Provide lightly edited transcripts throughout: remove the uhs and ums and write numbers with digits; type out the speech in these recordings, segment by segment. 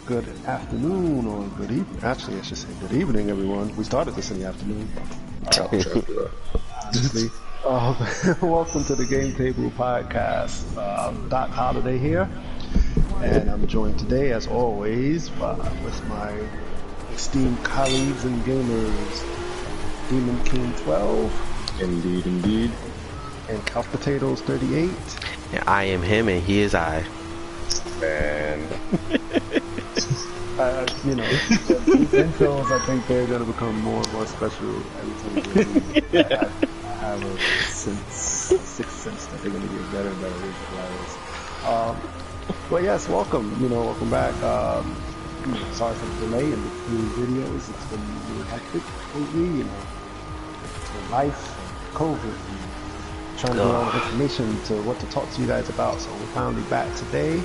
good afternoon or good evening. Actually, I should say good evening, everyone. We started this in the afternoon. Honestly. Welcome to the Game Table Podcast. Doc Holiday here, and I'm joined today, as always, with my esteemed colleagues and gamers, Demon King 12. Indeed, indeed. And Couch Potatoes 38. I am him and he is I. Man. These intros, I think they're going to become more and more special every time I have a sixth sense that they're going to get better and better with but yes, welcome. Welcome back. Sorry for the delay in the videos. It's been really hectic lately, between life and COVID and trying to get all the information to what to talk to you guys about. So we're finally back today.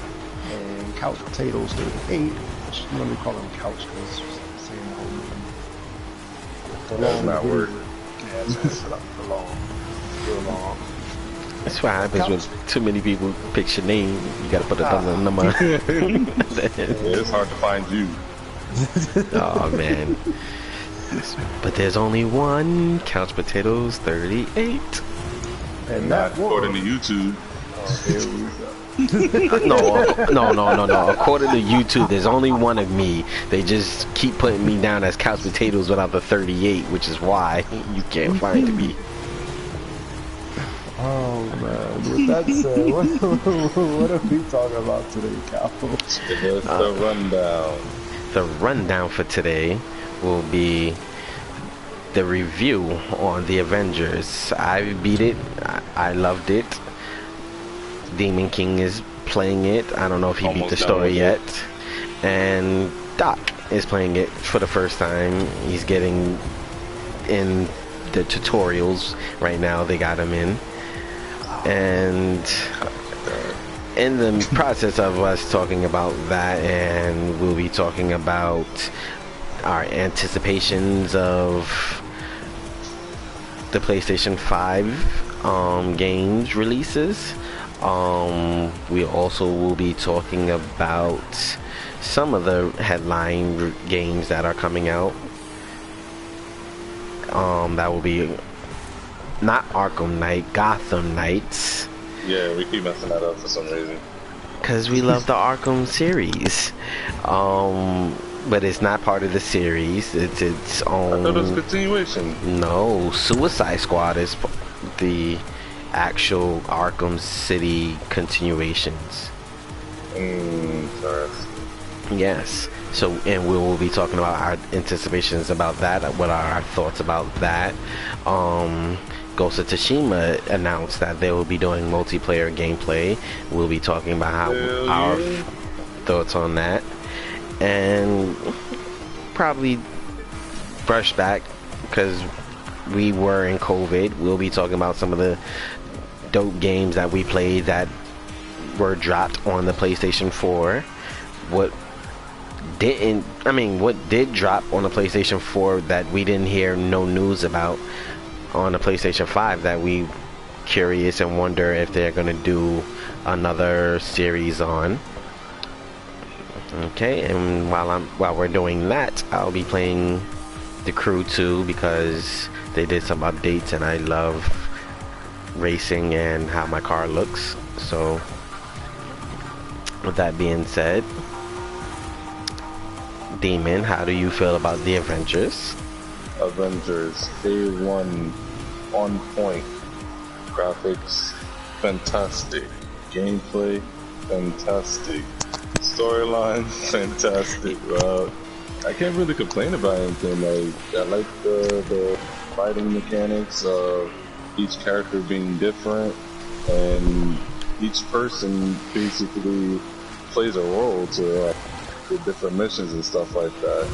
And Couch Potatoes 38, which I'm going to call him Couch because I'm saying the whole name. That's not word. Yeah, it's for long. Real long. That's what happens when too many people pick your name. You gotta put another number. Yeah, it's hard to find you. Oh man. But there's only one Couch Potatoes 38. And not according to YouTube. Here we go. No. According to YouTube, there's only one of me. They just keep putting me down as Couch Potatoes without the 38, which is why you can't find me. Oh man, with that said, what are we talking about today, Cal? The rundown. The rundown for today will be the review on The Avengers. I beat it. I loved it. Demon King is playing it. I don't know if he beat the story yet. And Doc is playing it for the first time. He's getting in the tutorials right now. They got him in. And in the process of us talking about that, and we'll be talking about our anticipations of the PlayStation 5 games releases. We also will be talking about some of the headline games that are coming out. That will be not Arkham Knight, Gotham Knights. Yeah, we keep messing that up for some reason. Because we love the Arkham series. But it's not part of the series. It's its own. I thought it was a continuation. No, Suicide Squad is the actual Arkham City continuations. Yes. So, and we will be talking about our anticipations about that. What are our thoughts about that? Ghost of Tsushima announced that they will be doing multiplayer gameplay. We'll be talking about our thoughts on that, and probably brush back because we were in COVID. We'll be talking about some of the dope games that we played that were dropped on the PlayStation 4. What did drop on the PlayStation 4 that we didn't hear no news about on the PlayStation 5 that we curious and wonder if they're gonna do another series on. Okay, and while we're doing that, I'll be playing The Crew 2 because they did some updates and I love racing and how my car looks. So with that being said, Demon, how do you feel about The Avengers? Avengers, day one, on point. Graphics, fantastic. Gameplay, fantastic. Storyline, fantastic, bro. I can't really complain about anything. I like the fighting mechanics of each character being different, and each person basically plays a role to the different missions and stuff like that.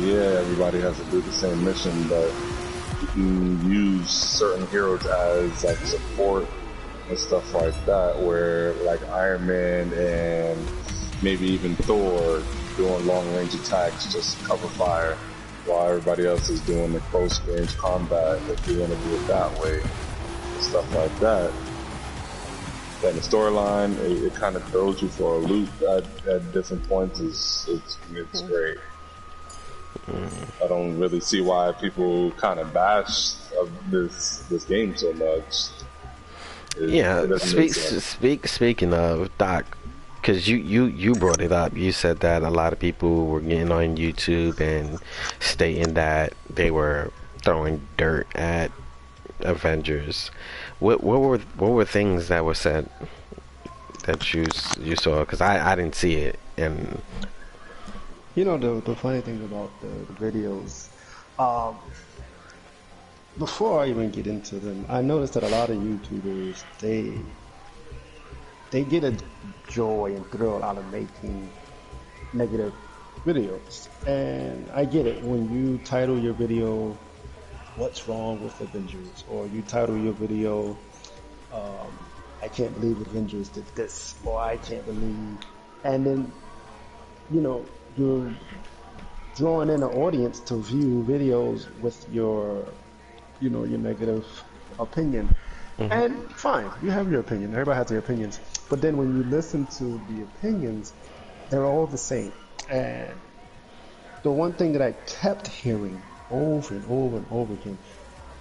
Yeah, everybody has to do the same mission, but you can use certain heroes as like support and stuff like that, where like Iron Man and maybe even Thor doing long range attacks, just cover fire, while everybody else is doing the close range combat if you want to do it that way, and stuff like that. And the storyline, it kind of throws you for a loop at different points. It's great. I don't really see why people kind of bash this game so much. Speaking of Doc, because you brought it up. You said that a lot of people were getting on YouTube and stating that they were throwing dirt at Avengers. What were things that were said that you saw? Because I didn't see it. And You know, the funny thing about the videos, before I even get into them, I noticed that a lot of YouTubers, they get a joy and thrill out of making negative videos. And I get it. When you title your video, "What's wrong with Avengers?" or you title your video, "I can't believe Avengers did this," or "I can't believe," and then, you know, you're drawing in an audience to view videos with your, you know, your negative opinion. And fine, you have your opinion. Everybody has their opinions. But then when you listen to the opinions, they're all the same. And the one thing that I kept hearing over and over and over again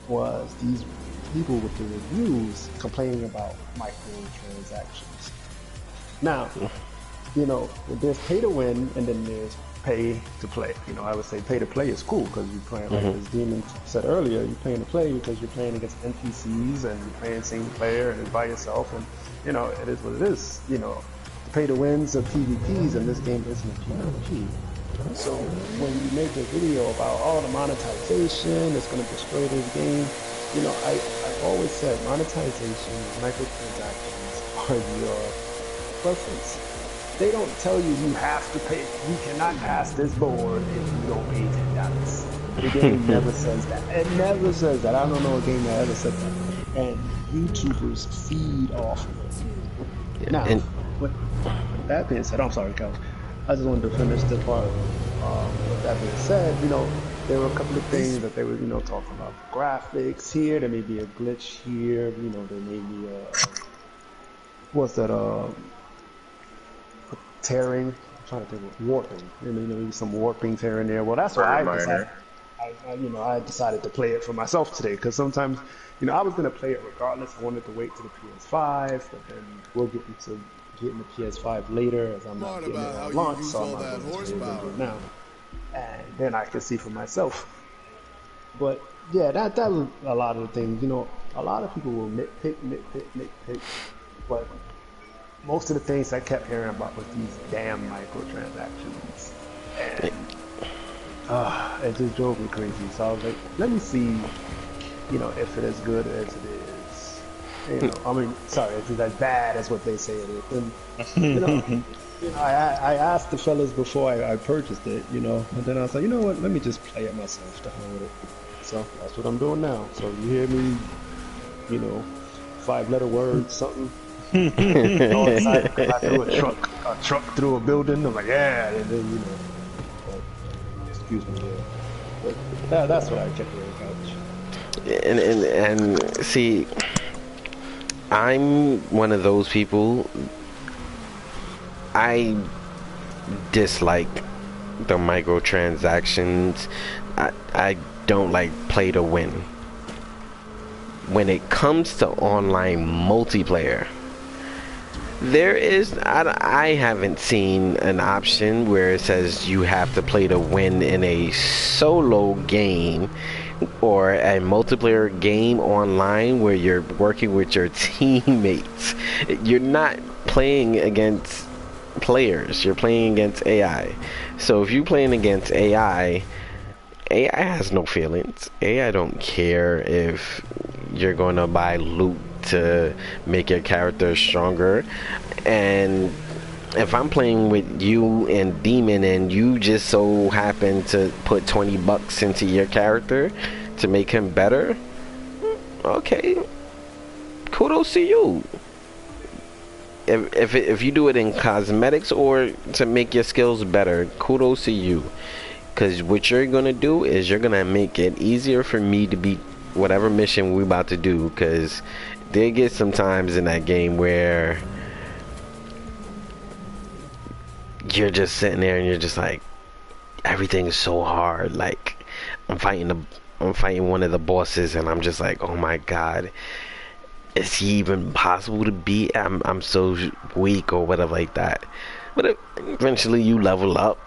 was these people with the reviews complaining about microtransactions. Now, you know, there's pay to win and then there's pay to play. You know, I would say pay to play is cool because you're playing, like as Demon said earlier, you're paying to play because you're playing against NPCs and you're playing single player and it's by yourself, and you know, it is what it is. You know, the pay to wins are PvPs and this game isn't a PvP. So when you make a video about all the monetization, it's going to destroy this game, you know, I've always said monetization, microtransactions are your preference. They don't tell you you have to pay. You cannot pass this board if you don't pay $10. The game never says that. It never says that. I don't know a game that ever said that. And YouTubers feed off of it. Now, with that being said, I'm sorry, Cal. I just wanted to finish the part. With that being said, you know, there were a couple of things that they were, you know, talking about. Graphics here. There may be a glitch here. You know, there may be what's that? Tearing. I'm trying to think of warping. You know, maybe some warping tearing there. Well, that's why I decided. I decided to play it for myself today because sometimes, you know, I was gonna play it regardless. I wanted to wait to the PS5, but then we'll get into getting the PS5 later as I'm not getting it on launch, so I'm not going to do it now. And then I can see for myself. But yeah, that was a lot of the things. You know, a lot of people will nitpick, but most of the things I kept hearing about was these damn microtransactions, and it just drove me crazy. So I was like, let me see, you know, if it is good as it is. You know, I mean, sorry, if it's as bad as what they say it is. And you know, I asked the fellas before I purchased it, you know, and then I was like, you know what, let me just play it myself. To hell with it. So that's what I'm doing now. So you hear me, you know, 5-letter words, something. All excited because I threw a truck through a building. I'm like, yeah, and then, you know, but, excuse me, yeah. But that's what I kept hearing, Couch. And see, I'm one of those people. I dislike the microtransactions. I don't like play to win. When it comes to online multiplayer, there is, I haven't seen an option where it says you have to play to win in a solo game or a multiplayer game online where you're working with your teammates. You're not playing against players, you're playing against AI. So if you're playing against AI has no feelings. AI don't care if you're going to buy loot to make your character stronger. And if I'm playing with you and Demon and you just so happen to put $20 into your character to make him better, okay, kudos to you. If you do it in cosmetics or to make your skills better, kudos to you. Because what you're going to do is you're going to make it easier for me to beat whatever mission we're about to do. Because there get some times in that game where you're just sitting there and you're just like, everything is so hard. Like, I'm fighting one of the bosses, and I'm just like, oh my god, is he even possible to beat? I'm so weak or whatever like that. But eventually you level up,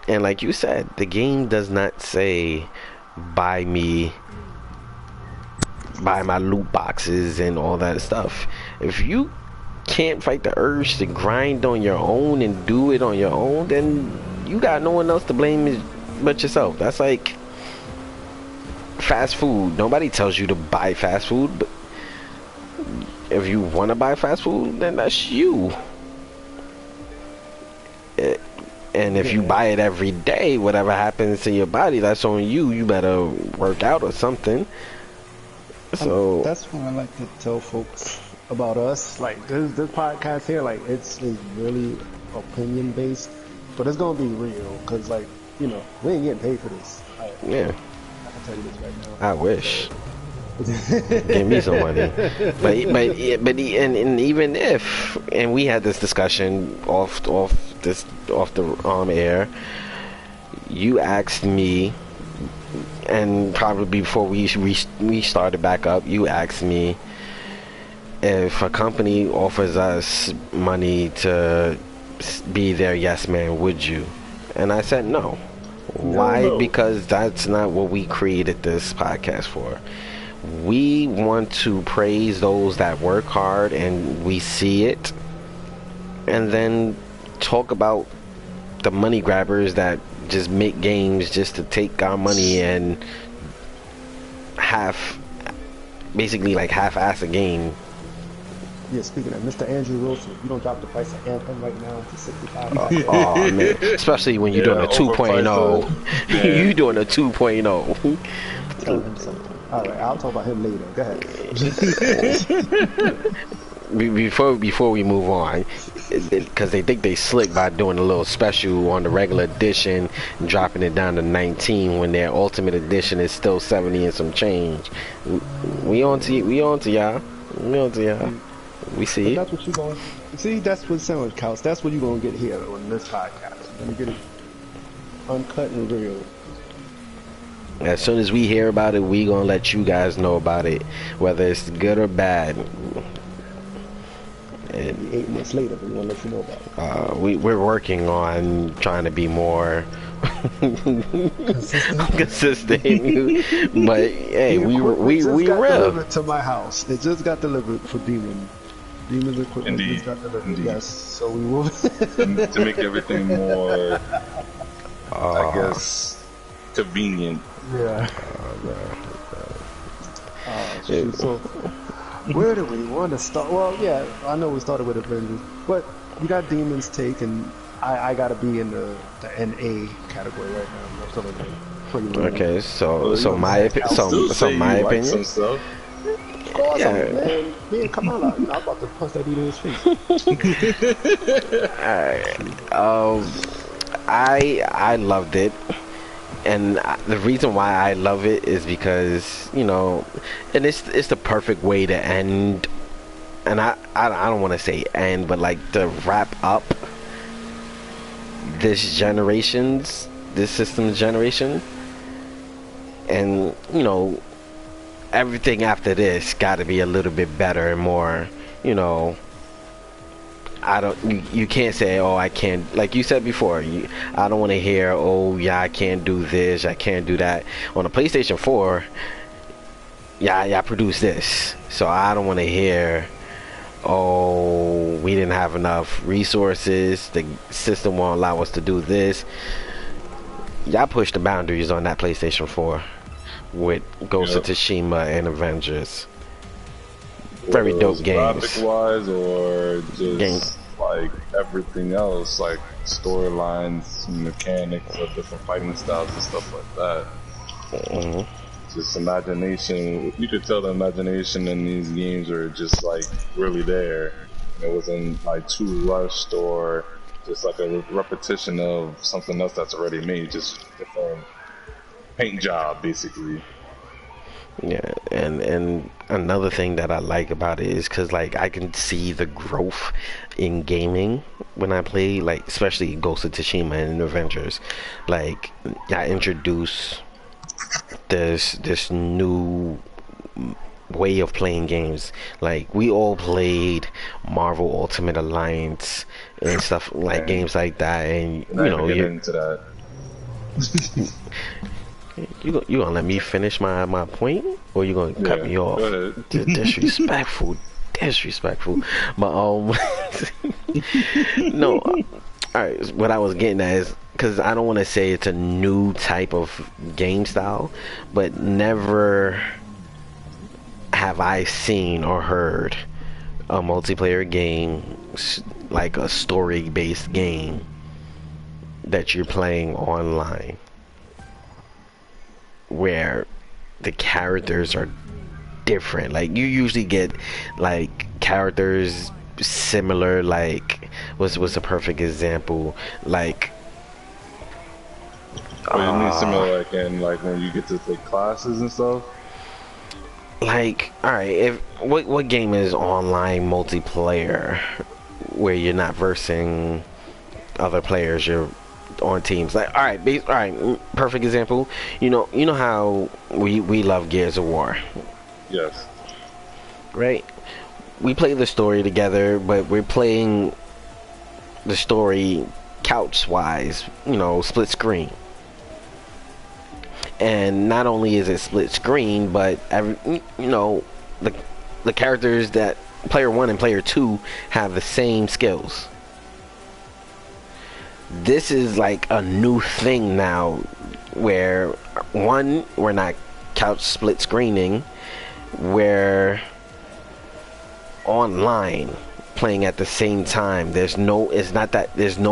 and like you said, the game does not say buy my loot boxes and all that stuff. If you can't fight the urge to grind on your own and do it on your own, then you got no one else to blame but yourself. That's like fast food. Nobody tells you to buy fast food, but if you want to buy fast food, then that's you. And if you buy it every day, whatever happens to your body, that's on you. You better work out or something. So that's what I like to tell folks about us. Like this podcast here, like it's really opinion based, but it's gonna be real because, like, you know, we ain't getting paid for this. Yeah, I can tell you this right now. I wish. Give me some money. But and even if, and we had this discussion off the air, you asked me, and probably before we started back up, you asked me if a company offers us money to be their yes man, would you? And I said no. Why? No. Because that's not what we created this podcast for. We want to praise those that work hard, and we see it, and then talk about the money grabbers that just make games just to take our money and basically half-ass a game. Yeah, speaking of Mr. Andrew Wilson, you don't drop the price of Anthem right now to $65. Oh man, especially when you're doing a 2.0. You doing a 2.0. Tell him something. All right, I'll talk about him later. Go ahead. Before we move on, because they think they slick by doing a little special on the regular edition and dropping it down to 19 when their ultimate edition is still 70 and some change. We on to y'all. We see. But that's what you're going to see. That's what Sandwich Couch. That's what you're going to get here on this podcast. You're going to get it uncut and real. As soon as we hear about it, we gonna let you guys know about it, whether it's good or bad. And 8 months later, we want to let you know about it. We're working on trying to be more consistent. But hey, we got delivered to my house. It just got delivered for Demon's equipment. Indeed. Just got delivered. Indeed. Yes, so we will. To make everything more, I guess, convenient. Yeah. Shoot. So, where do we want to start? Well, yeah, I know we started with Avengers, but we got Demon's Take, and I gotta be in the NA category right now. I'm still in the pretty low. Okay, so my opinion. Of course, man. Man, come on, I'm about to punch that dude in his face. Alright. I loved it. And the reason why I love it is because, you know, and it's the perfect way to end, and I don't want to say end, but like to wrap up this system's generation, and you know, everything after this got to be a little bit better and more, you know. You can't say, oh, I can't, like you said before, I don't want to hear, oh yeah, I can't do this, I can't do that. On the PlayStation 4, yeah, produced this, so I don't want to hear, oh, we didn't have enough resources, the system won't allow us to do this. Y'all pushed the boundaries on that PlayStation 4 with Ghost of Tsushima and Avengers. Very dope games. Graphic wise, or just like everything else, like storylines, mechanics of different fighting styles and stuff like that. Just imagination. You could tell the imagination in these games were just like really there. It wasn't like too rushed or just like a repetition of something else that's already made. Just different paint job, basically. Yeah, and another thing that I like about it is because like I can see the growth in gaming when I play, like especially Ghost of Tsushima and Avengers. Like I introduce this new way of playing games. Like we all played Marvel Ultimate Alliance and stuff like And games like that, and we're not even getting into that. you gonna let me finish my point, or you gonna cut Yeah, me off? go ahead. Disrespectful, disrespectful. But no. All right, what I was getting at is because I don't want to say it's a new type of game style, but never have I seen or heard a multiplayer game like a story-based game that you're playing online where the characters are different. Like you usually get like characters similar. Like what's a perfect example? Like Oh, you mean similar like in like when you get to take classes and stuff? like all right, if what game is online multiplayer where you're not versing other players, you're on teams? Like all right, perfect example. You know how we love Gears of War, Yes. right? We play the story together, but we're playing the story couch wise, split screen. And not only is it split screen, but the the characters that player 1 and player 2 have the same skills. This is like a new thing now where one, we're not couch split screening, where online playing at the same time. There's no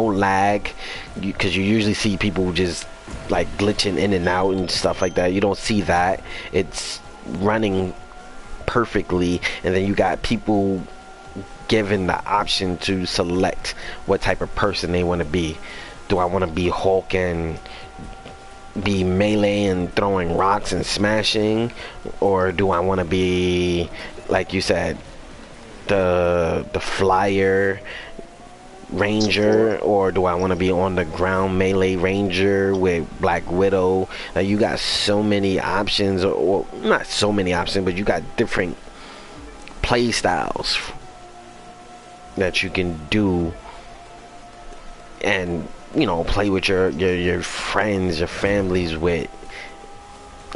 lag, because you usually see people just like glitching in and out and stuff like that. You don't see that. It's running perfectly, and then you got people given the option to select what type of person they want to be. Do I want to be Hulk and be melee and throwing rocks and smashing, or do I want to be, like you said, the flyer ranger, or do I want to be on the ground melee ranger with Black Widow? Now you got so many options, or not so many options, but you got different play styles that you can do, and play with your friends, your families with.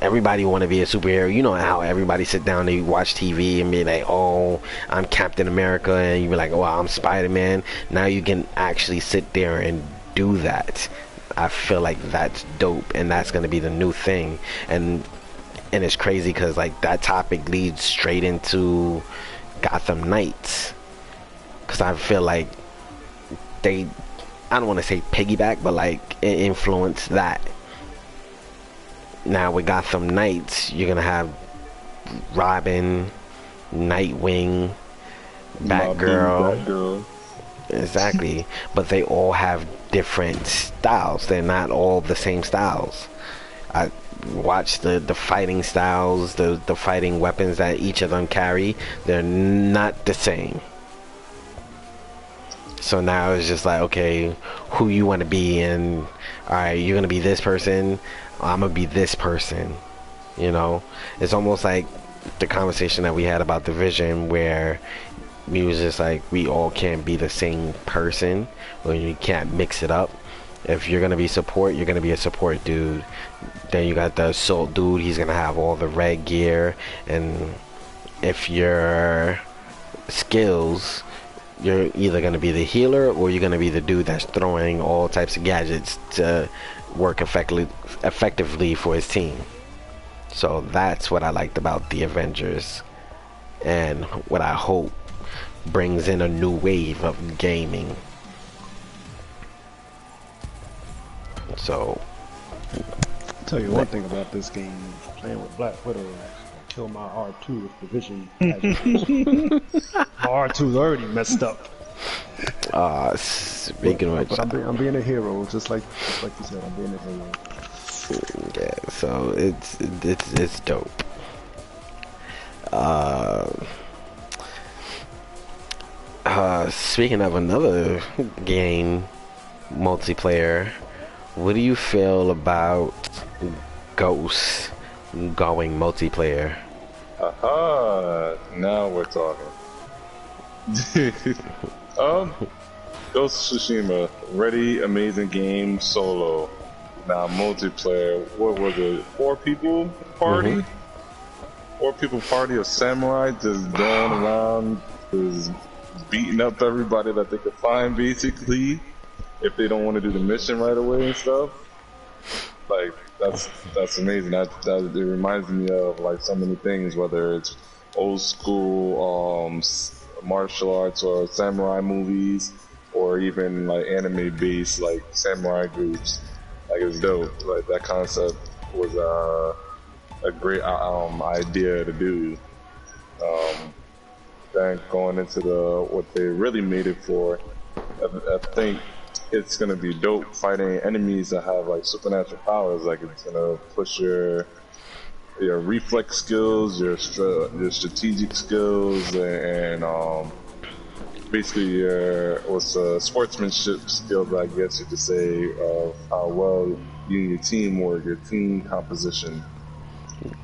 Everybody want to be a superhero. You know how everybody sit down, they watch TV and be like, oh, I'm Captain America, and you be like, oh, I'm Spider-Man. Now you can actually sit there and do that. I feel like that's dope, and that's going to be the new thing. And it's crazy because like that topic leads straight into Gotham Knights, because I feel like I don't want to say piggyback, but like it influenced that. Now with Gotham Knights, you're gonna have Robin, Nightwing, Batgirl. Exactly. But they all have different styles. They're not all the same styles. I watch the fighting styles, the fighting weapons that each of them carry. They're not the same. So now it's just like, okay, who you want to be, and alright, you're gonna be this person, I'm gonna be this person. It's almost like the conversation that we had about Division, where we was just like, we all can't be the same person, or you can't mix it up. If you're gonna be support, you're gonna be a support dude. Then you got the assault dude, he's gonna have all the red gear. And if your skills, you're either going to be the healer, or you're going to be the dude that's throwing all types of gadgets to work effectively for his team. So that's what I liked about the Avengers, and what I hope brings in a new wave of gaming. So I'll tell you one thing about this game, playing with Black Widow kill my R2 with the vision. My R2's already messed up. Speaking of which, but I'm being a hero, just like you said, I'm being a hero. Yeah, so it's dope. Uh, Speaking of another game multiplayer, what do you feel about Ghost going multiplayer? Aha! Now we're talking. um, Ghost of Tsushima, ready, amazing game, solo. Now multiplayer. What was it? 4 people party? 4 people party of samurai just going around, just beating up everybody that they could find, basically. If they don't want to do the mission right away and stuff. Like that's amazing. That it reminds me of like so many things, whether it's old school martial arts or samurai movies, or even like anime based like samurai groups. Like it's dope. Like that concept was a great idea to do. Then going into what they really made it for, I think it's gonna be dope fighting enemies that have like supernatural powers. Like it's gonna push your reflex skills, your strategic skills, and basically your sportsmanship skills, I guess you could say, of how well you and your team work, your team composition.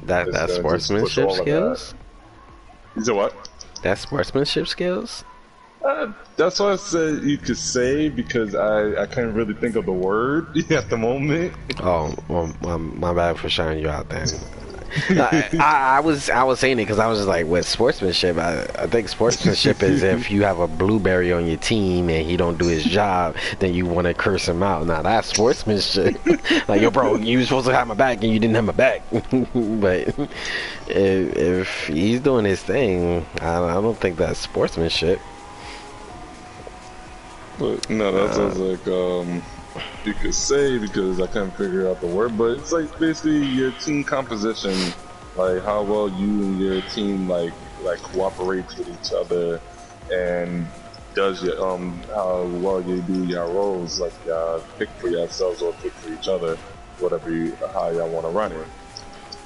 That's sportsmanship skills. You said what? That's sportsmanship skills. That's what I said you could say, because I couldn't really think of the word at the moment. Oh, well, my bad for shouting you out then. I was saying it because I was just like, with sportsmanship, I think sportsmanship is if you have a blueberry on your team and he don't do his job, then you want to curse him out. Now that's sportsmanship. Like, yo, bro, you were supposed to have my back and you didn't have my back. But if he's doing his thing, I don't think that's sportsmanship. But no, that sounds like you could say, because I couldn't figure out the word, but it's like basically your team composition, like how well you and your team like cooperates with each other, and does your how well you do your roles, like pick for yourselves or pick for each other, how y'all want to run it.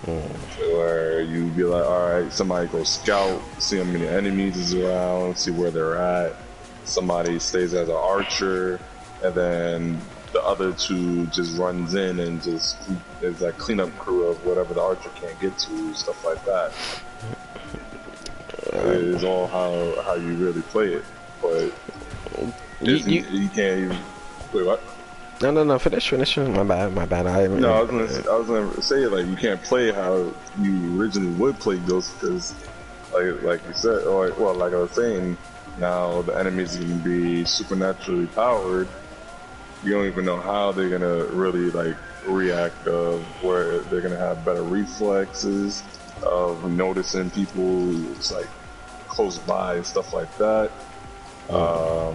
Where you be like, all right, somebody go scout, see how many enemies is around, see where they're at. Somebody stays as an archer, and then the other 2 just runs in and just is that cleanup crew of whatever the archer can't get to, stuff like that. It is all how you really play it, but you can't even. Wait, what? No, finish. My bad. I was gonna say, like, you can't play how you originally would play Ghost, because like you said, or like I was saying, now the enemies are gonna be supernaturally powered. You don't even know how they're gonna really like react, where they're gonna have better reflexes of noticing people like close by and stuff like that. How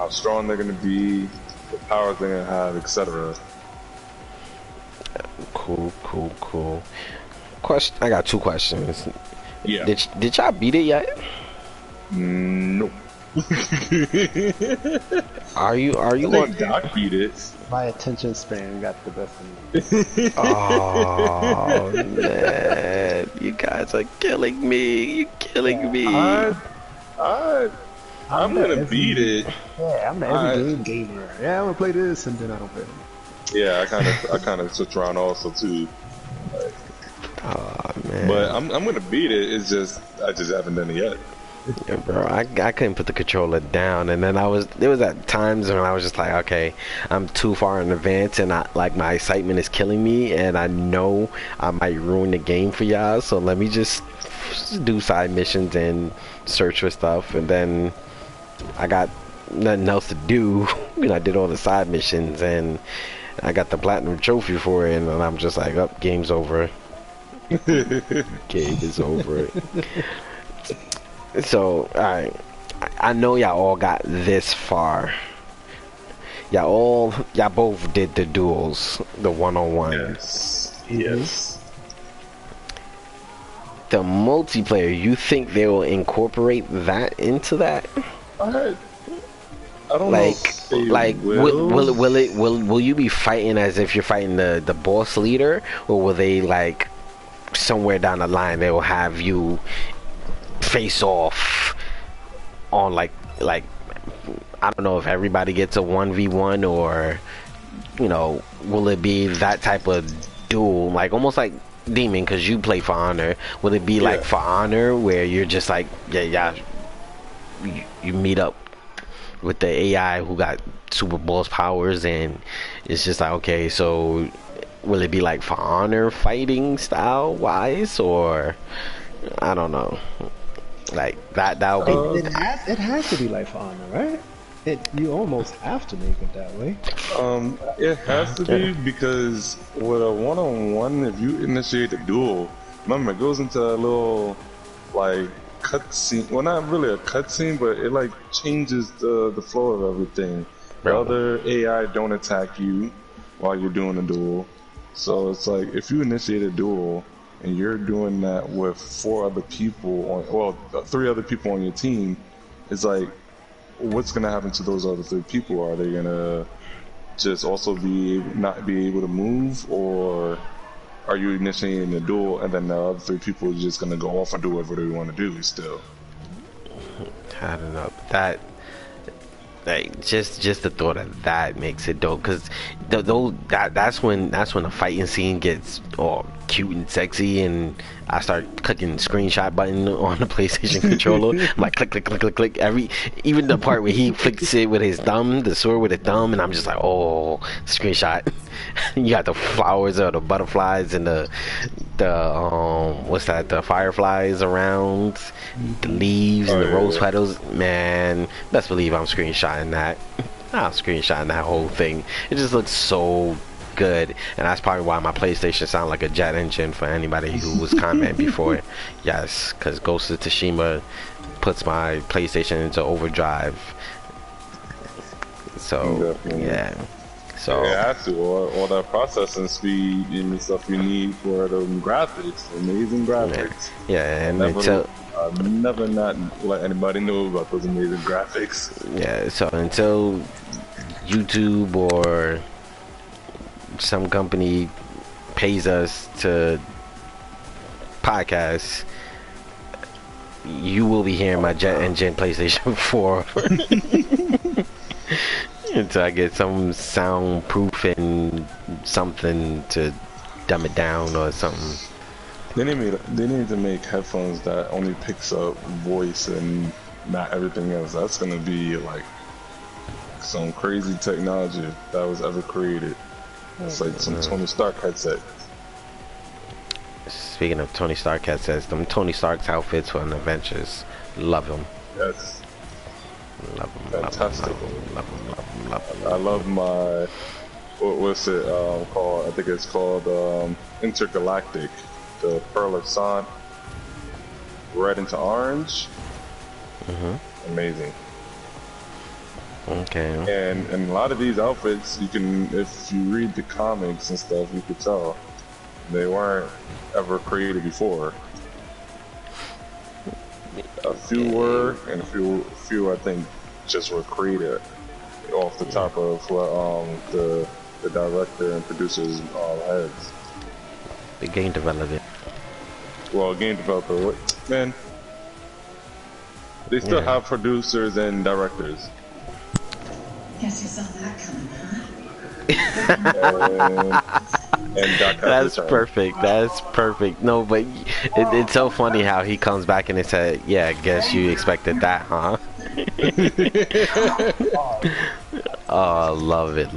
strong they're gonna be, the powers they're gonna have, etc. Cool. I got 2 questions. Yeah. Did y'all beat it yet? Nope. Are you on Doc beat it? My attention span got the best of me. Oh man, you guys are killing me. You're killing me. I'm gonna beat it. Yeah, I'm the every game gamer. Yeah, I'm gonna play this and then I don't play it. Yeah, I kind of switch around also too. Oh man. But I'm gonna beat it. It's just I just haven't done it yet. Yeah, bro, I couldn't put the controller down, and then there was at times when I was just like, okay, I'm too far in advance, and my excitement is killing me, and I know I might ruin the game for y'all, so let me just do side missions and search for stuff, and then I got nothing else to do, and I did all the side missions, and I got the platinum trophy for it, and I'm just like, oh, game's over. Game is over. So, alright, I know y'all all got this far. Y'all both did the duels, the one-on-one. Yes. The multiplayer, you think they will incorporate that into that? I don't know if they will you be fighting as if you're fighting the boss leader, or will they like somewhere down the line they will have you face off on like I don't know if everybody gets a 1v1 or will it be that type of duel, like almost like Demon, because you play For Honor. Will it be like For Honor where you're just like you meet up with the AI who got super boss powers and it's just like, okay, so will it be like For Honor fighting style wise, or I don't know, like that'll be it has to be like For Honor, right? You almost have to make it that way. It has to be, because with a one-on-one, if you initiate a duel, remember it goes into a little like cutscene. Well, not really a cutscene, but it like changes the flow of everything. The other AI don't attack you while you're doing a duel, so it's like if you initiate a duel and you're doing that with 4 other people, 3 other people on your team, it's like, what's gonna happen to those other 3 people? Are they gonna just also not be able to move, or are you initiating a duel and then the other 3 people are just gonna go off and do whatever they want to do still? I don't know. That like just the thought of that makes it dope, because that's when the fighting scene gets all cute and sexy, and I start clicking screenshot button on the PlayStation controller. I'm like click click click click click, even the part where he flicks it with his thumb, the sword with a thumb, and I'm just like, oh, screenshot. You got the flowers or the butterflies and the what's that, the fireflies around, the leaves and the rose petals. Man, best believe I'm screenshotting that. I'm screenshotting that whole thing. It just looks so good, and that's probably why my PlayStation sound like a jet engine for anybody who was commenting before. Yes, because Ghost of Tsushima puts my PlayStation into overdrive. So definitely. Yeah. So it has to, all that processing speed and the stuff you need for the graphics, amazing graphics. Yeah, and I've never not let anybody know about those amazing graphics. Yeah, so until YouTube or some company pays us to podcast, you will be hearing my jet engine PlayStation 4 until I get some soundproof and something to dumb it down or something. They need to make headphones that only picks up voice and not everything else. That's gonna be like some crazy technology that was ever created. It's like some Tony Stark headset. Speaking of Tony Stark headsets, them Tony Stark's outfits for an Avengers, love them. Yes. Love them. Fantastic. Love them. I love my, what's it called? I think it's called Intergalactic. The Pearl of Son, red into orange. Amazing. Okay. And a lot of these outfits, you can, if you read the comics and stuff, you could tell they weren't ever created before. A few were, and a few I think just were created off the top of what the director and producers heads. The game developer. Well, game developer, what, man? They still have producers and directors. Guess you saw that coming, huh? And That's perfect. That's perfect. No, but it's so funny how he comes back and he said, "Yeah, I guess you expected that, huh?" Oh, love it.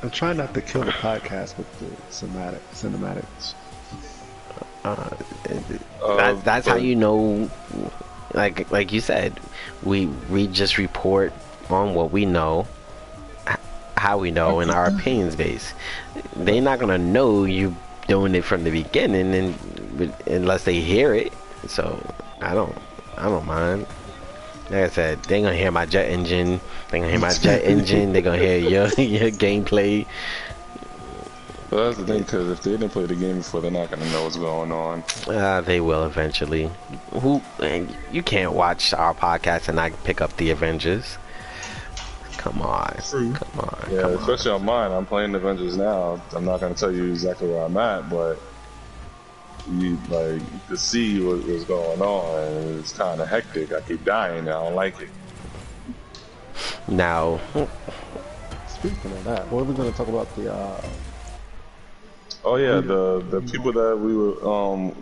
I'm trying not to kill the podcast with the cinematics. That's how you know, like you said, we just report on what we know, how we know, and our opinions base. They're not gonna know you doing it from the beginning, and unless they hear it. So I don't mind. Like I said, they're gonna hear my jet engine. They're gonna hear my jet engine. They're gonna hear your gameplay. Well, that's the thing, because if they didn't play the game before, they're not gonna know what's going on. They will eventually. You can't watch our podcast and not pick up the Avengers. Come on. True. Come on. Yeah, Come on. especially on mine. I'm playing Avengers now. I'm not gonna tell you exactly where I'm at, but you to see what's going on. It's kind of hectic. I keep dying. I don't like it. Now, Speaking of that, what are we going to talk about the Oh yeah, the people that we would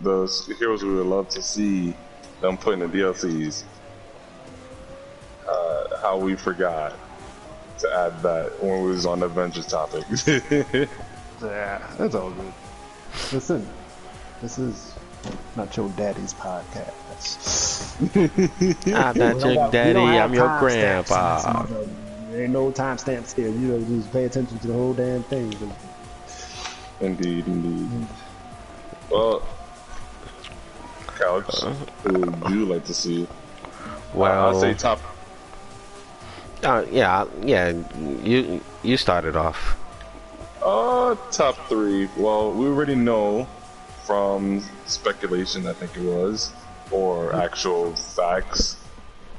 the heroes we would love to see them put in the DLCs. How we forgot to add that when we was on the Avengers topic. Yeah, that's all good. Listen, this is not your daddy's podcast. I'm not your daddy, I'm your grandpa. There ain't no timestamps here. You know, just pay attention to the whole damn thing. Indeed. Well, Couch, who would you like to see? Well, I'd say top. yeah. You started off. Top 3. Well, we already know from speculation, I think it was, or actual facts.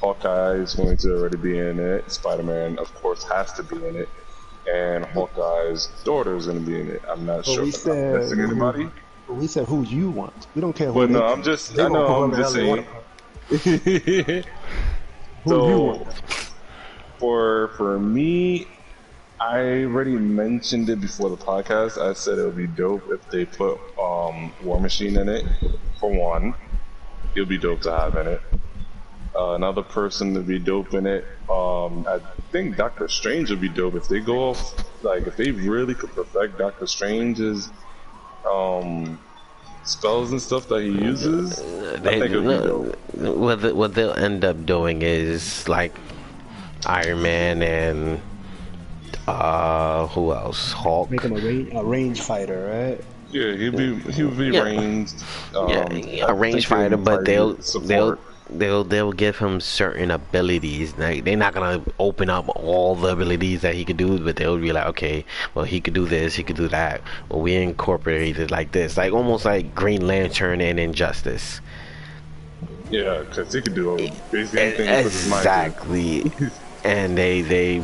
Hawkeye is going to already be in it. Spider-Man, of course, has to be in it. And Hawkeye's daughter is going to be in it. I'm not sure if I'm missing anybody. We said who you want. We don't care who. But no, I'm just saying. So, for me, I already mentioned it before the podcast. I said it would be dope if they put War Machine in it. For one, it would be dope to have in it. Another person to be dope in it. I think Doctor Strange would be dope if they go off, if they really could perfect Doctor Strange's spells and stuff that he uses. I think it would be dope. What they'll end up doing is like Iron Man and who else? Hulk. Make him a range fighter, right? Yeah, he would be ranged. A range fighter, but they'll give him certain abilities. Like, they're not gonna open up all the abilities that he could do, but they'll be like, okay, well, he could do this, he could do that. Well, we incorporated like this, like almost like Green Lantern and Injustice. Yeah, because he could do basically anything. Exactly. And they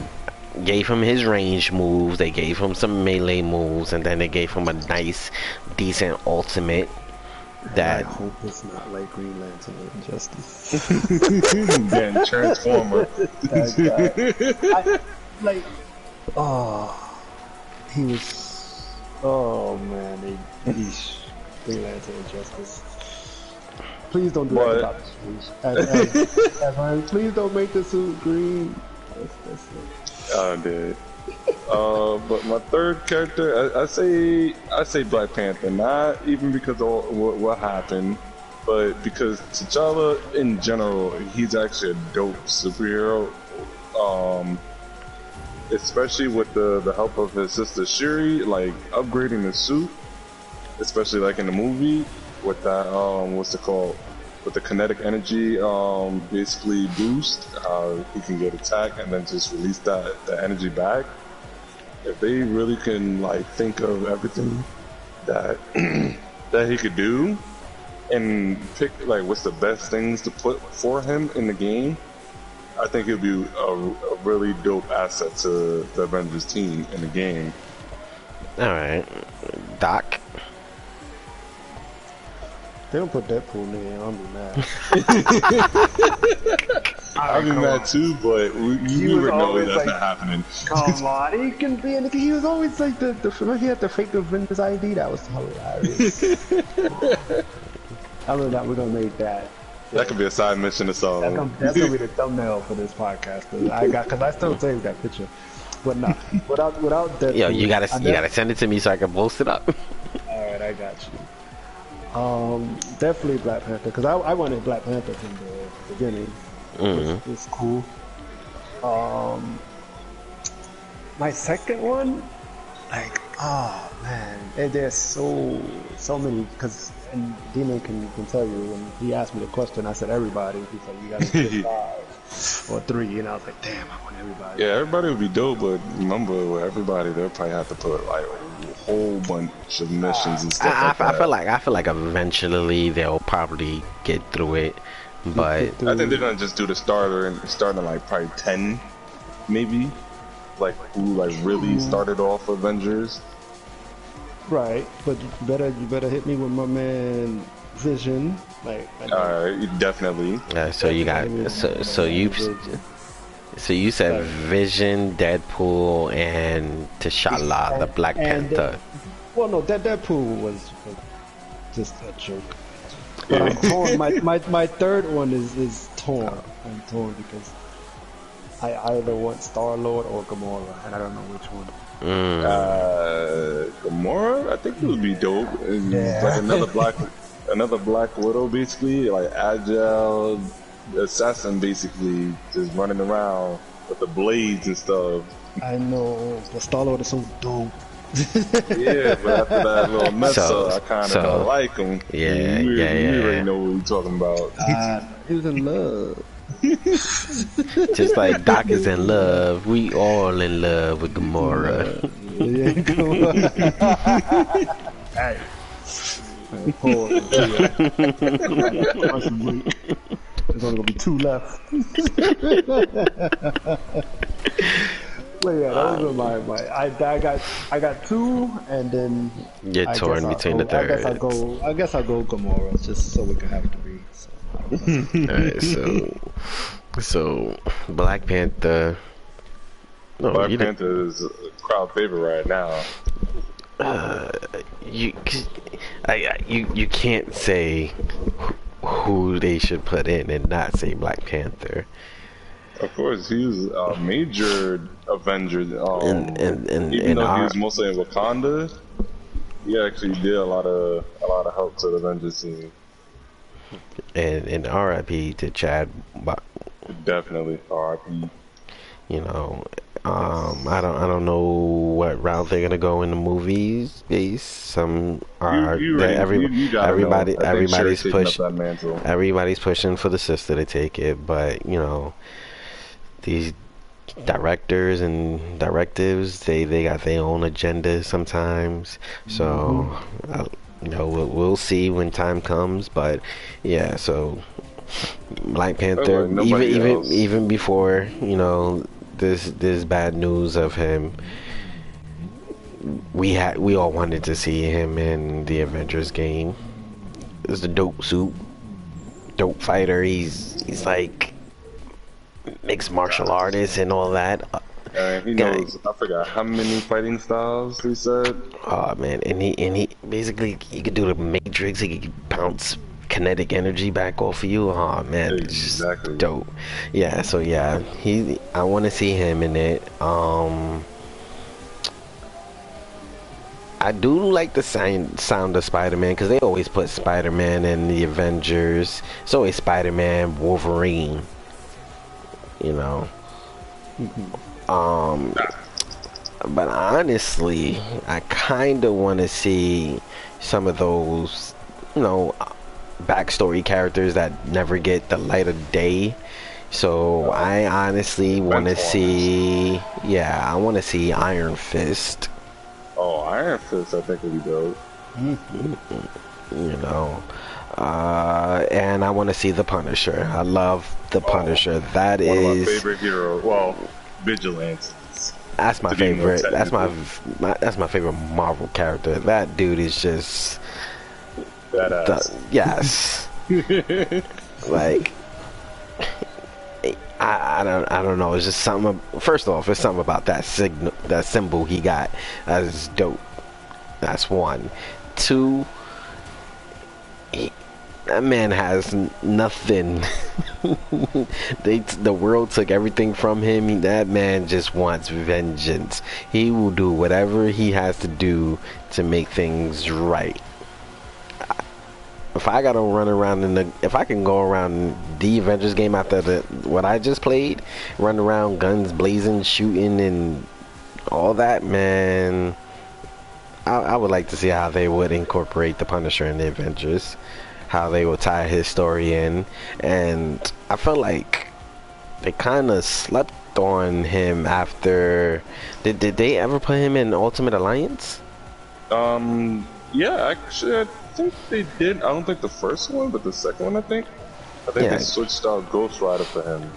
gave him his range moves, they gave him some melee moves, and then they gave him a nice, decent ultimate. That I hope it's not like Green Lantern or Injustice. Then Transformer. He was. Oh man, Green Lantern Injustice. Please don't do that to Doctor Strange. Please don't make the suit green. That's it. I did. But my third character, I say Black Panther, not even because of what happened, but because T'Challa in general, he's actually a dope superhero. Especially with the help of his sister Shuri, like upgrading the suit, especially like in the movie with that what's it called? With the kinetic energy basically boost, he can get attack and then just release the energy back. If they really can think of everything that that he could do and pick what's the best things to put for him in the game, I think it'd be a really dope asset to the Avengers team in the game. Alright. Doc. They don't put Deadpool in there, I'll be mad. I'd be mad too, but you would know that's not happening. Come on, he can be in the. He was always like he had the fake Avengers ID. That was hilarious. I love that. We're gonna make that. That could be a side mission or something. That's gonna be the thumbnail for this podcast. Cause I still saved that picture, but not without Deadpool. Yo, you gotta send it to me so I can post it up. All right, I got you. Definitely Black Panther, because I wanted Black Panther from the beginning. It's cool. My second one, man, there's so many, because D-Man can tell you, when he asked me the question, I said everybody. He's like, you gotta pick 5 or 3, and I was like, damn, I want everybody. Yeah, everybody would be dope, but remember, with everybody, they'll probably have to put a whole bunch of missions and stuff. I feel like eventually they'll probably get through it, but I think they're gonna just do the starter and starting probably 10, maybe. like who like really started off Avengers. Right, but you better hit me with my man Vision. Like, Definitely. So you got so you said Vision, Deadpool, and T'Challa, the Black Panther. Well, no, Deadpool was just a joke. But I'm torn. My third one is torn. I'm torn because I either want Star-Lord or Gamora, and I don't know which one. Gamora, I think it would be dope. Yeah. Like another Black Widow, basically, like agile assassin, basically, just running around with the blades and stuff. I know, but Star-Lord is so dope. Yeah, but after that little mess up, I kind of don't like him. Yeah, we already know what we're talking about. He was in love. Just like Doc is in love, we all in love with Gamora. Yeah, Gamora. Hey. There's only gonna be 2 left. Well, yeah, those are my. I got 2, and then You're torn between the third. I guess I'll go Gamora just so we can have 3. So, Alright, so Black Panther. No, Black Panther is a crowd favorite right now. You can't say who they should put in and not say Black Panther. Of course, he was a major Avenger. Even though he was mostly in Wakanda, he actually did a lot of help to the Avengers team. And R.I.P. to Chad. Definitely R.I.P. You know, I don't know what route they're gonna go in the movies. Some are everybody's pushing for the sister to take it, but you know, these directors and directives, they got their own agendas sometimes. So you know, we'll see when time comes, but yeah. So Black Panther, even before, you know, this bad news of him, we all wanted to see him in the Avengers game. It's a dope suit, dope fighter. He's like mixed martial artist and all that. He knows, I forgot how many fighting styles he said. Oh man, and he basically, he could do the Matrix. He could bounce kinetic energy back off of you. Oh man, exactly. Dope. Yeah, so yeah, I want to see him in it. I do like the sound of Spider-Man, because they always put Spider-Man in the Avengers. It's always Spider-Man, Wolverine, you know. But honestly, I kind of want to see some of those, you know, backstory characters that never get the light of day. So I honestly want to see, I want to see Iron Fist. Oh, Iron Fist, I think would be dope. You know, and I want to see the Punisher. I love the Punisher. That one is of my favorite heroes. Well, Vigilance. That's my favorite. That's my favorite Marvel character. That dude is just badass. Yes. Like, I don't know. It's just something. First off, it's something about that symbol he got. That's dope. That's 1. 2. That man has nothing. The world took everything from him. That man just wants vengeance. He will do whatever he has to do to make things right. If I gotta run around if I can go around the Avengers game after what I just played, run around guns blazing, shooting, and all that, man, I would like to see how they would incorporate the Punisher in the Avengers, how they would tie his story in. And I felt like they kind of slept on him after. Did they ever put him in Ultimate Alliance? Yeah, actually, I think they did. I don't think the first one, but the second one, I think they switched out Ghost Rider for him.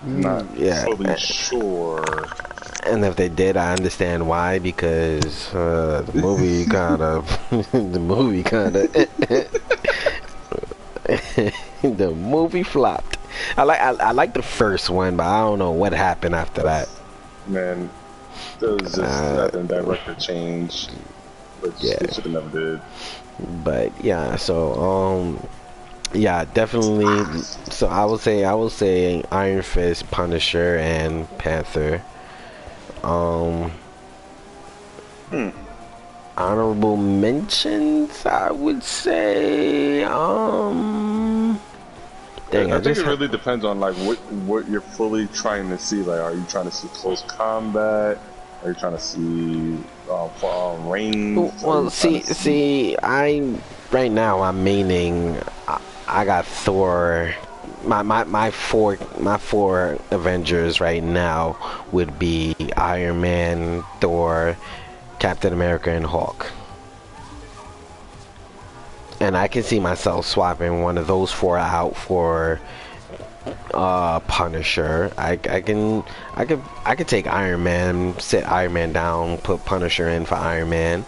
Not totally sure. And if they did, I understand why, because the movie kind of, the movie kind of, the movie flopped. I like the first one, but I don't know what happened after that. Man, there was just nothing director change, which they should have never did. But yeah, so yeah, definitely. So I would say Iron Fist, Punisher, and Panther. Honorable mentions, I would say. Dang, I think it really depends on like what you're fully trying to see. Like, are you trying to see close combat? Are you trying to see range? Well, see, right now I'm meaning I got Thor. My four Avengers right now would be Iron Man, Thor, Captain America, and Hulk. And I can see myself swapping one of those four out for Punisher. I could take Iron Man, sit Iron Man down, put Punisher in for Iron Man.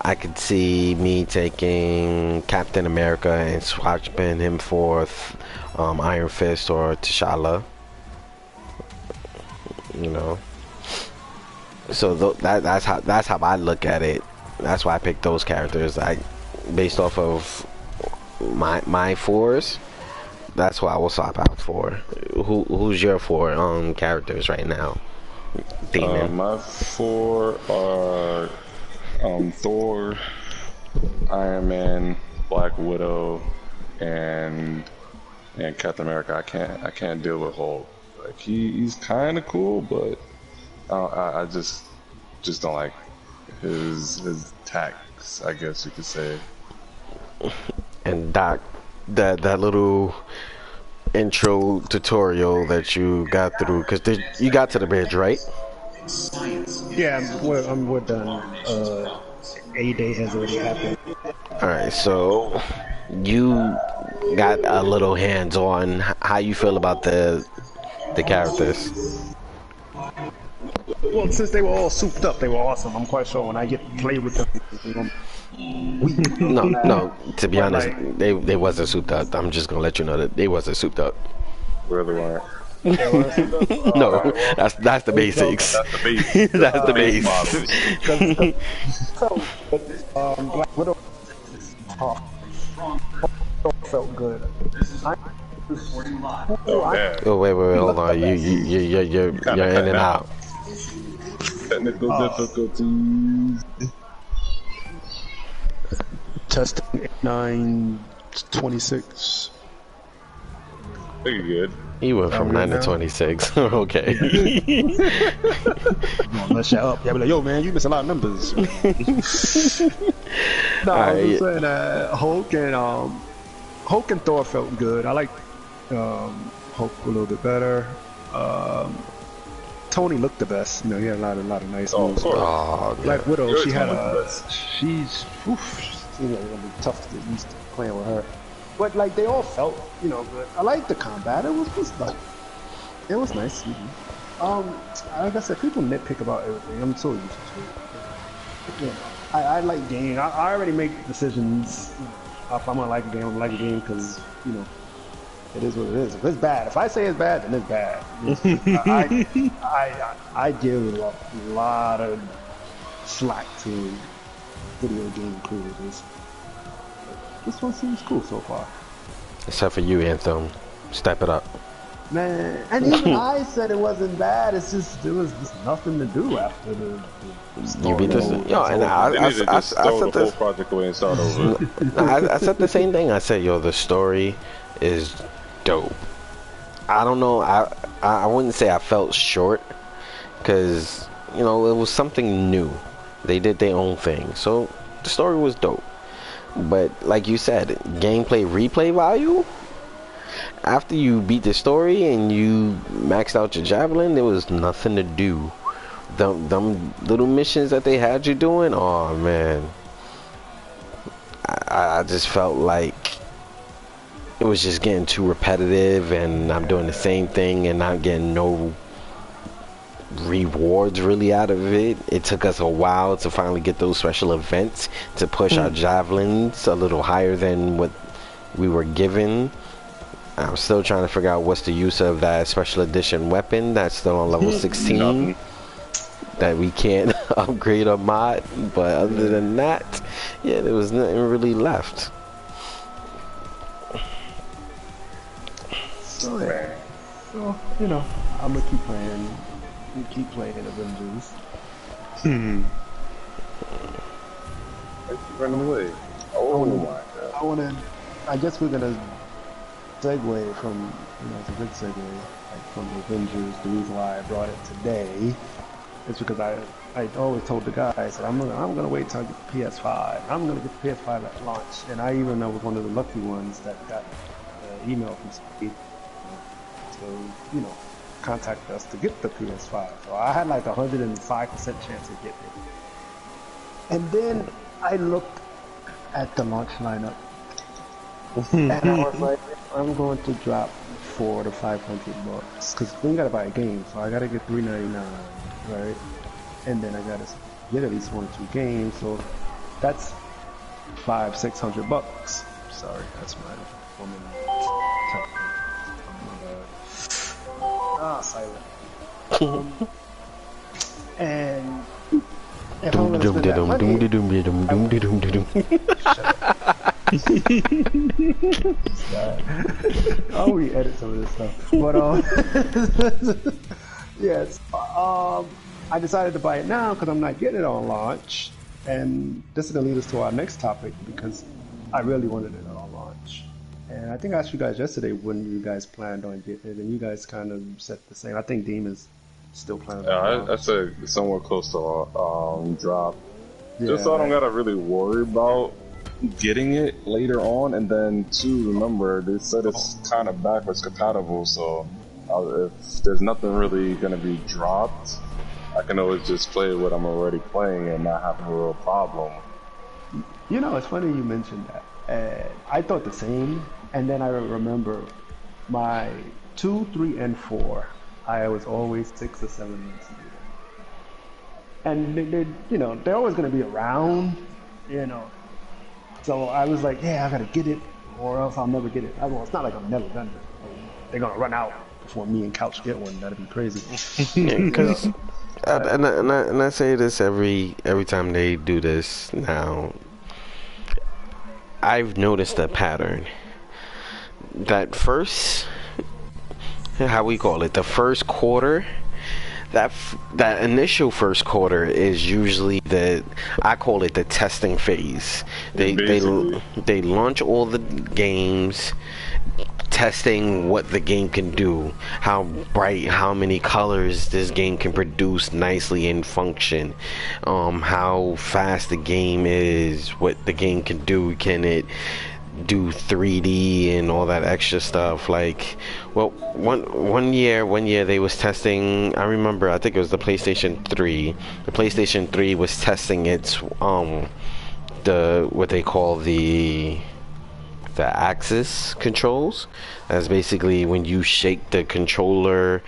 I could see me taking Captain America and swapping him for Iron Fist or T'Challa. You know. So that's how I look at it. That's why I picked those characters. Based off of my fours. That's what I will swap out for. Who's your four characters right now? Demon. My four are Thor, Iron Man, Black Widow, and Captain America. I can't deal with Hulk. Like he's kind of cool, but I just don't like his tactics, I guess you could say. And Doc, that little intro tutorial that you got through, because you got to the bridge, right? Yeah, we're done. A-Day has already happened. Alright, so you got a little hands-on. How you feel about the characters? Well, since they were all souped up, they were awesome. I'm quite sure when I get to play with them, No, to be honest, they wasn't souped up. I'm just gonna let you know that they wasn't souped up. Really weren't. No, that's the basics. That's the base. That's the base. Black Widow felt good. Oh wait, hold on. You're in and out. Technical difficulties. Testing 926. I think you're good. He went from 9 to 26. Okay. Mess you up. Yeah, be like, yo, man, you miss a lot of numbers. No, I was just saying Hulk and Thor felt good. I like Hulk a little bit better. Tony looked the best. You know, he had a lot of nice moves. Black Widow, she's you know, gonna be tough to get used to playing with her. But like they all felt, you know, good. I liked the combat. It was nice. Like I said, people nitpick about everything. I'm so used to it. Yeah, I like games. I already make decisions. If I'm gonna like a game, I'm gonna like a game because you know it is what it is. If it's bad, if I say it's bad, then it's bad. I give a lot of slack to video game creators. This one seems cool so far. Except for you, Anthem. Step it up. Man, and even I said it wasn't bad. It's just there was just nothing to do after the you beat this. Yo, and I said the whole project away and start over. I said the same thing. I said, yo, the story is dope. I don't know. I wouldn't say I felt short because you know it was something new. They did their own thing, so the story was dope. But like you said, gameplay replay value. After you beat the story and you maxed out your javelin, there was nothing to do. Them little missions that they had you doing, oh man, I just felt like it was just getting too repetitive, and I'm doing the same thing and not getting no rewards really out of it. It took us a while to finally get those special events to push our javelins a little higher than what we were given. I'm still trying to figure out what's the use of that special edition weapon that's still on level 16 that we can't upgrade or mod. But other than that, yeah, there was nothing really left. So yeah. So, you know, I'm gonna keep playing. Keep playing Avengers. Running away. Oh my god. I guess we're gonna segue from, you know, it's a good segue, like from Avengers. The reason why I brought it today is because I always told the guys that I'm gonna wait till I get the PS5. I'm gonna get the PS5 at launch, and I even was one of the lucky ones that got the email from Speed to, you know, contact us to get the PS5. So I had like a 105% chance of getting it. And then I looked at the launch lineup, and I was like, I'm going to drop $400 to $500 because we gotta buy a game, so I gotta get $399, right? And then I gotta get at least 1 or 2 games, so that's $500-600. Sorry, that's my woman. Silent. And if I'm gonna spend that money, I'll re-edit some of this stuff. But yes, I decided to buy it now because I'm not getting it on launch, and this is gonna lead us to our next topic because I really wanted it on launch. And I think I asked you guys yesterday when you guys planned on getting it, and you guys kind of said the same. I think Demon's still planning on it. I said somewhere close to drop. Yeah. Just so I don't gotta really worry about getting it later on. And then too, remember they said it's kind of backwards compatible, so if there's nothing really gonna be dropped, I can always just play what I'm already playing and not have a real problem. You know, it's funny you mentioned that. I thought the same, and then I remember my 2, 3, and 4. I was always 6 or 7 months later, and they, you know, they're always going to be around, you know. So I was like, yeah, I got to get it, or else I'll never get it. Well, it's not like I'm never gonna. They're gonna run out before me and Couch get one. That'd be crazy. Because and I say this every time they do this now. I've noticed a pattern. That first, how we call it, the first quarter, that initial first quarter is usually I call it the testing phase. They launch all the games, testing what the game can do, how bright, how many colors this game can produce nicely and function, how fast the game is, what the game can do, can it do 3D and all that extra stuff. Like, well, one year they was testing, I remember, I think it was the PlayStation 3. The PlayStation 3 was testing its what they call the axis controls. That's basically when you shake the controller,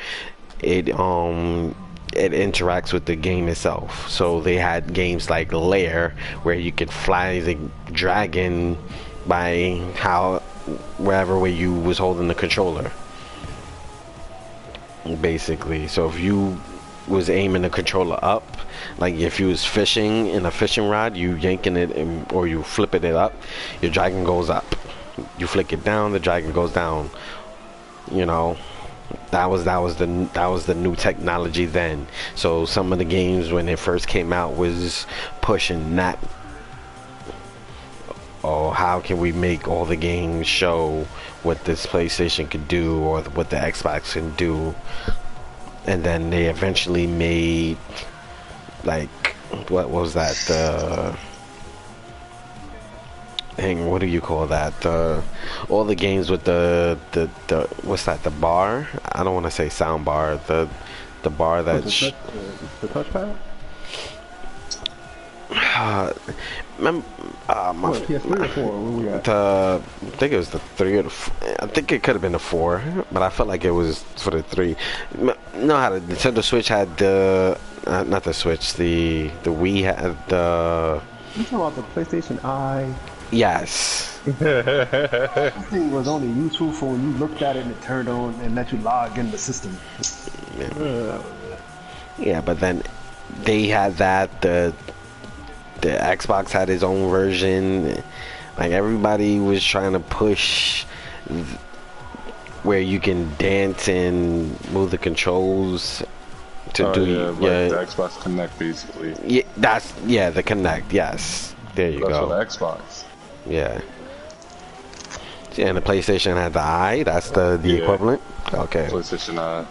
it interacts with the game itself. So they had games like Lair where you could fly the dragon by wherever way you was holding the controller, basically. So if you was aiming the controller up, like if you was fishing in a fishing rod, you yanking it or you flipping it up, your dragon goes up. You flick it down, the dragon goes down. You know, that was the new technology then. So some of the games when it first came out was pushing that. Oh, how can we make all the games show what this PlayStation could do or what the Xbox can do? And then they eventually made, like, what was that? What do you call that? All the games with the what's that? The bar? I don't want to say sound bar. The bar that the touchpad. Mem- my, What, PS3 or 4? Where we at? I think it was the 3 or the I think it could have been the 4, but I felt like it was for the 3. No, how the Nintendo Switch had the not the Switch, the Wii had the You talking about the PlayStation Eye? yes. This thing was only useful for when you looked at it and it turned on and let you log in the system. Yeah, but then they had that the Xbox had its own version. Like everybody was trying to push where you can dance and move the controls to do like the Xbox Connect basically. Yeah, that's the Connect. Yes, there you That's go. for the Xbox. Yeah. Yeah, and the PlayStation had the Eye. That's the Yeah. equivalent. Okay. PlayStation 9.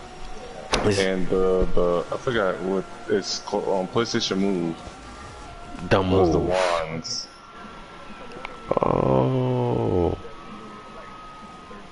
And the I forgot what it's called on PlayStation Move. The Was the move. wands. Oh.